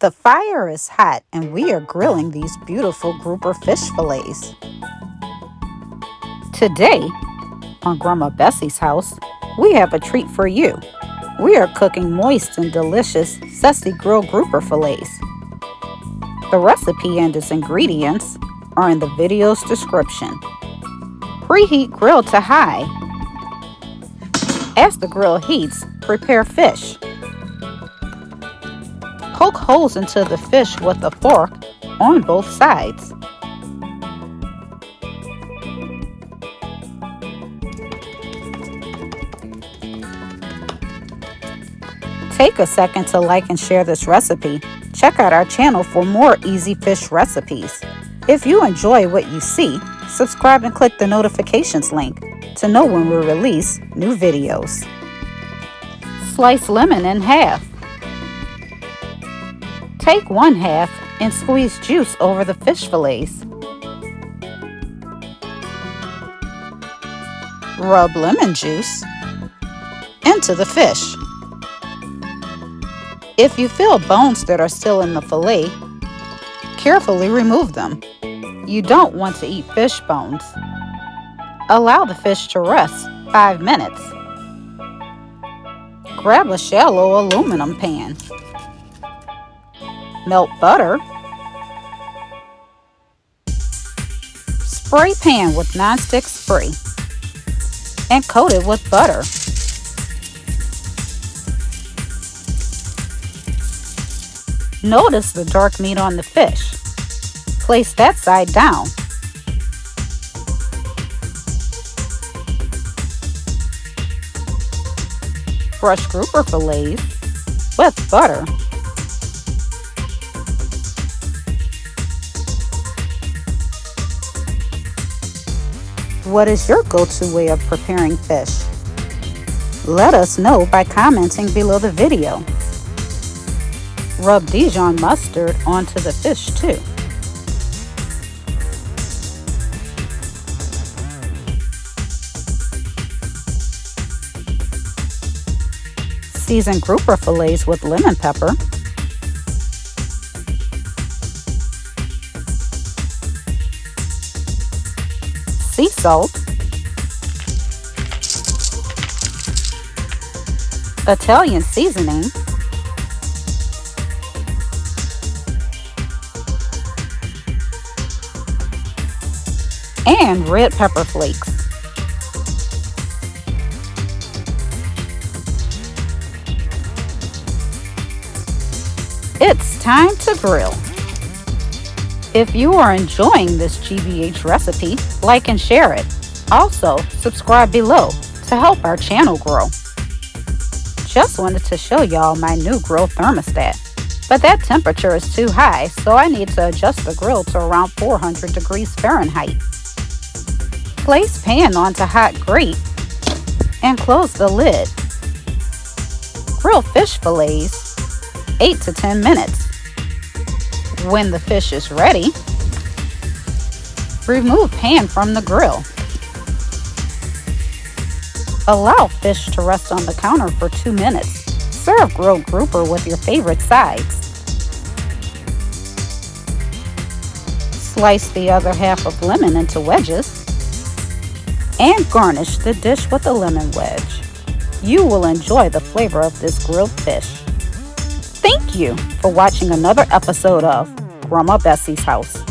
The fire is hot and we are grilling these beautiful grouper fish fillets. Today, on Grandma Bessie's house, we have a treat for you. We are cooking moist and delicious zesty grilled grouper fillets. The recipe and its ingredients are in the video's description. Preheat grill to high. As the grill heats, prepare fish. Poke holes into the fish with a fork on both sides. Take a second to like and share this recipe. Check out our channel for more easy fish recipes. If you enjoy what you see, subscribe and click the notifications link to know when we release new videos. Slice lemon in half. Take 1/2 and squeeze juice over the fish fillets. Rub lemon juice into the fish. If you feel bones that are still in the fillet, carefully remove them. You don't want to eat fish bones. Allow the fish to rest 5 minutes. Grab a shallow aluminum pan. Melt butter. Spray pan with nonstick spray and coat it with butter. Notice the dark meat on the fish. Place that side down. Brush grouper fillets with butter. What is your go-to way of preparing fish? Let us know by commenting below the video. Rub Dijon mustard onto the fish too. Season grouper fillets with lemon pepper. Sea salt, Italian seasoning, and red pepper flakes. It's time to grill. If you are enjoying this GBH recipe, like and share it. Also, subscribe below to help our channel grow. Just wanted to show y'all my new grill thermostat, but that temperature is too high, so I need to adjust the grill to around 400 degrees Fahrenheit. Place pan onto hot grate and close the lid. Grill fish fillets 8 to 10 minutes. When the fish is ready, remove pan from the grill. Allow fish to rest on the counter for 2 minutes. Serve grilled grouper with your favorite sides. Slice the other half of lemon into wedges and garnish the dish with a lemon wedge. You will enjoy the flavor of this grilled fish. Thank you for watching another episode of Grandma Bessie's House.